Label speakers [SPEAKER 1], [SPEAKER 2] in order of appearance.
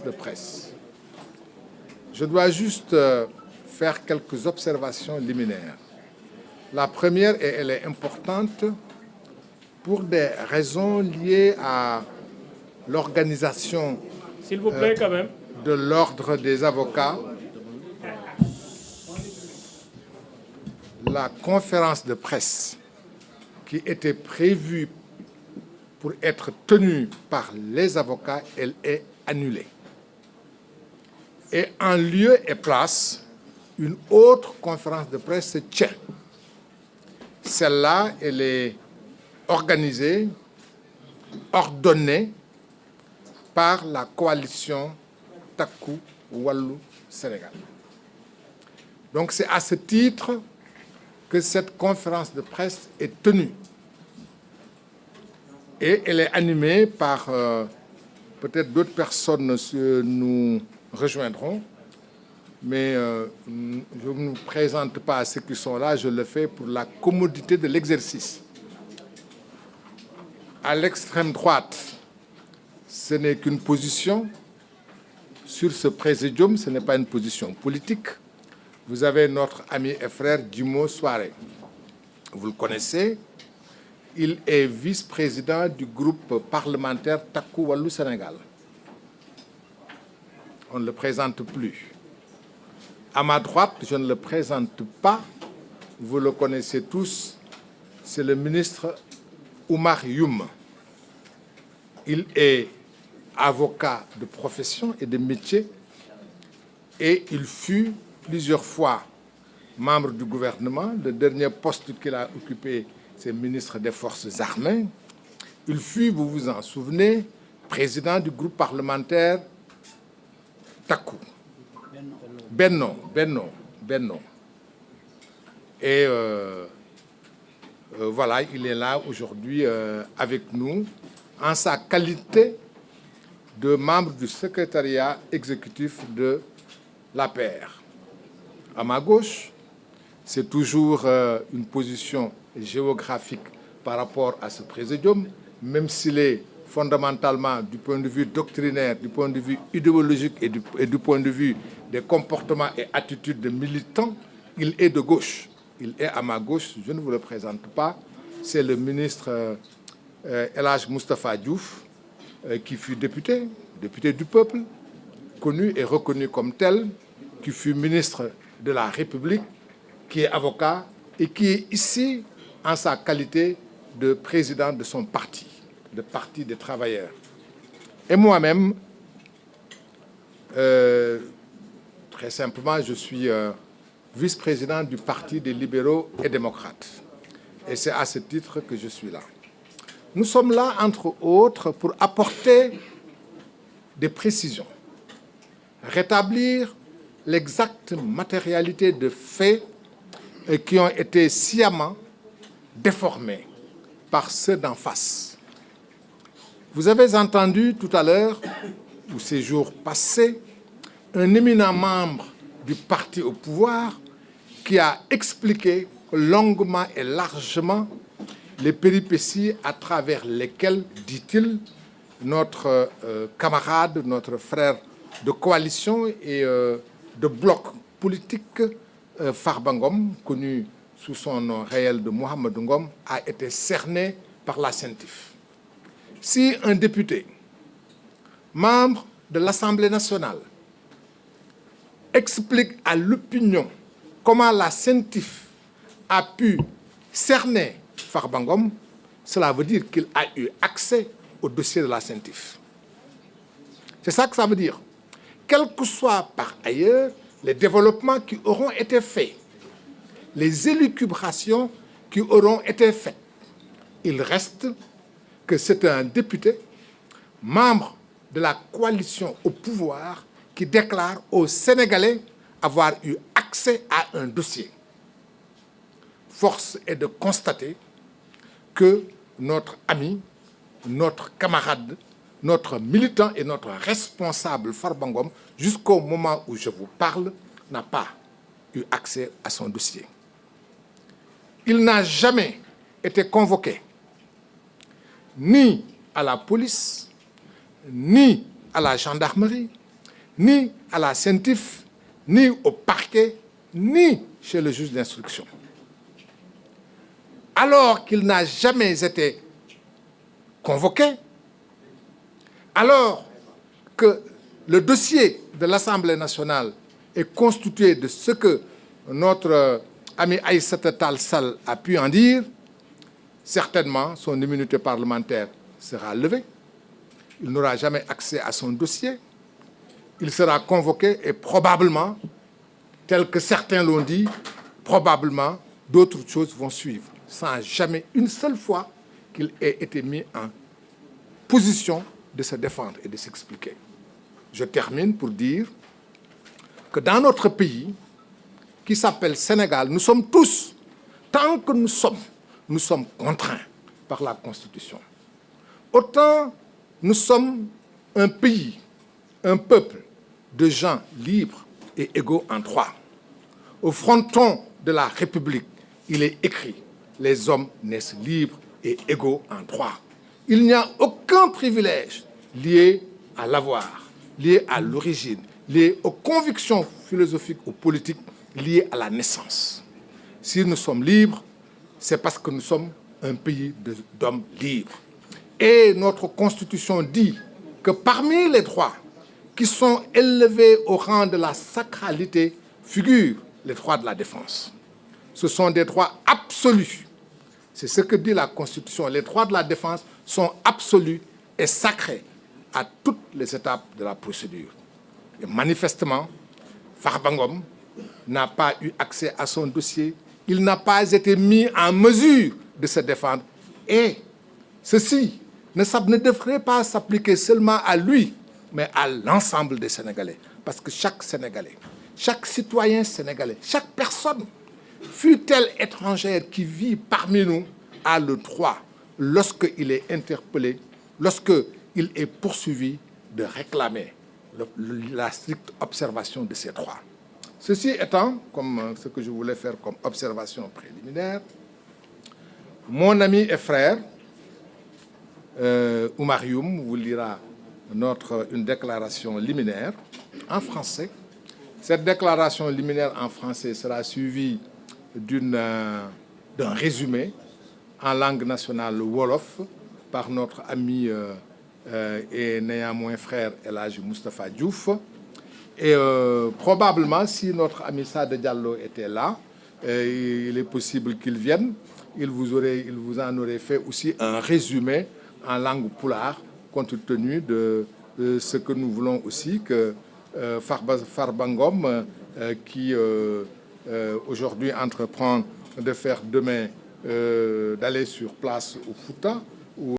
[SPEAKER 1] de presse. Je dois juste faire quelques observations liminaires. La première, et elle est importante, pour des raisons liées à l'organisation
[SPEAKER 2] S'il vous plaît, quand même.
[SPEAKER 1] de l'ordre des avocats. La conférence de presse qui était prévue pour être tenue par les avocats, elle est annulée. Et en lieu et place, une autre conférence de presse se tient. Celle-là, elle est organisée, ordonnée par la coalition Takku Wallu Sénégal. Donc c'est à ce titre que cette conférence de presse est tenue. Et elle est animée par peut-être d'autres personnes nous rejoindront, mais je ne me présente pas à ceux qui sont là, je le fais pour la commodité de l'exercice. À l'extrême droite, ce n'est qu'une position. Sur ce présidium, ce n'est pas une position politique. Vous avez notre ami et frère Djimo Souaré. Vous le connaissez. Il est vice-président du groupe parlementaire Takku Wallu Sénégal. On ne le présente plus. À ma droite, je ne le présente pas. Vous le connaissez tous. C'est le ministre Oumar Youm. Il est avocat de profession et de métier et il fut plusieurs fois membre du gouvernement. Le dernier poste qu'il a occupé, c'est ministre des Forces armées. Il fut, vous vous en souvenez, président du groupe parlementaire Takku. Benno. Et voilà, il est là aujourd'hui avec nous en sa qualité de membre du secrétariat exécutif de l'APR. À ma gauche, c'est toujours une position géographique par rapport à ce présidium, même s'il est fondamentalement, du point de vue doctrinaire, du point de vue idéologique et du point de vue des comportements et attitudes de militants, il est de gauche. Il est à ma gauche, je ne vous le présente pas, c'est le ministre El Hadj Moustapha Diouf, qui fut député du peuple, connu et reconnu comme tel, qui fut ministre de la République, qui est avocat et qui est ici en sa qualité de président de son parti, le Parti des travailleurs. Et moi-même, très simplement, je suis vice-président du Parti des libéraux et démocrates. Et c'est à ce titre que je suis là. Nous sommes là, entre autres, pour apporter des précisions, rétablir l'exacte matérialité de faits qui ont été sciemment déformés par ceux d'en face. Vous avez entendu tout à l'heure, ou ces jours passés, un éminent membre du parti au pouvoir qui a expliqué longuement et largement les péripéties à travers lesquelles, dit-il, notre camarade, notre frère de coalition et de bloc politique, Farba Ngom, connu sous son nom réel de Mohamed Ngom, a été cerné par la CENTIF. Si un député, membre de l'Assemblée nationale, explique à l'opinion comment la CENTIF a pu cerner Farba Ngom, cela veut dire qu'il a eu accès au dossier de la CENTIF. C'est ça que ça veut dire. Quels que soient par ailleurs les développements qui auront été faits, les élucubrations qui auront été faites, il reste que c'est un député, membre de la coalition au pouvoir, qui déclare aux Sénégalais avoir eu accès à un dossier. Force est de constater que notre ami, notre camarade, notre militant et notre responsable Farba Ngom, jusqu'au moment où je vous parle, n'a pas eu accès à son dossier. Il n'a jamais été convoqué, ni à la police, ni à la gendarmerie, ni à la CENTIF, ni au parquet, ni chez le juge d'instruction. Alors qu'il n'a jamais été convoqué, alors que le dossier de l'Assemblée nationale est constitué de ce que notre ami Aïssata Tall Sall a pu en dire, certainement son immunité parlementaire sera levée. Il n'aura jamais accès à son dossier. Il sera convoqué et probablement, tel que certains l'ont dit, probablement d'autres choses vont suivre, sans jamais une seule fois qu'il ait été mis en position de se défendre et de s'expliquer. Je termine pour dire que dans notre pays, qui s'appelle Sénégal, nous sommes tous, tant que nous sommes contraints par la Constitution. Autant nous sommes un pays, un peuple de gens libres et égaux en droit. Au fronton de la République, il est écrit « Les hommes naissent libres et égaux en droit ». Il n'y a aucun privilège lié à l'avoir, lié à l'origine, lié aux convictions philosophiques ou politiques, liées à la naissance. Si nous sommes libres, c'est parce que nous sommes un pays d'hommes libres. Et notre Constitution dit que parmi les droits qui sont élevés au rang de la sacralité figurent les droits de la défense. Ce sont des droits absolus. C'est ce que dit la Constitution. Les droits de la défense sont absolus et sacrés à toutes les étapes de la procédure. Et manifestement, Farba Ngom n'a pas eu accès à son dossier. Il n'a pas été mis en mesure de se défendre. Et ceci ne devrait pas s'appliquer seulement à lui, mais à l'ensemble des Sénégalais. Parce que chaque Sénégalais, chaque citoyen sénégalais, chaque personne, fût-elle étrangère qui vit parmi nous, a le droit, lorsqu'il est interpellé, lorsqu'il est poursuivi, de réclamer la stricte observation de ces droits. Ceci étant, comme ce que je voulais faire comme observation préliminaire, mon ami et frère, Oumar Youm, vous lira une déclaration liminaire en français. Cette déclaration liminaire en français sera suivie d'un résumé en langue nationale wolof par notre ami et néanmoins frère El Hadji Moustapha Diouf. Et probablement, si notre ami Sada Diallo était là, il est possible qu'il vienne, il vous en aurait fait aussi un résumé en langue pulaar, compte tenu de ce que nous voulons aussi que Farba Ngom, qui aujourd'hui entreprend de faire demain, d'aller sur place au Fouta,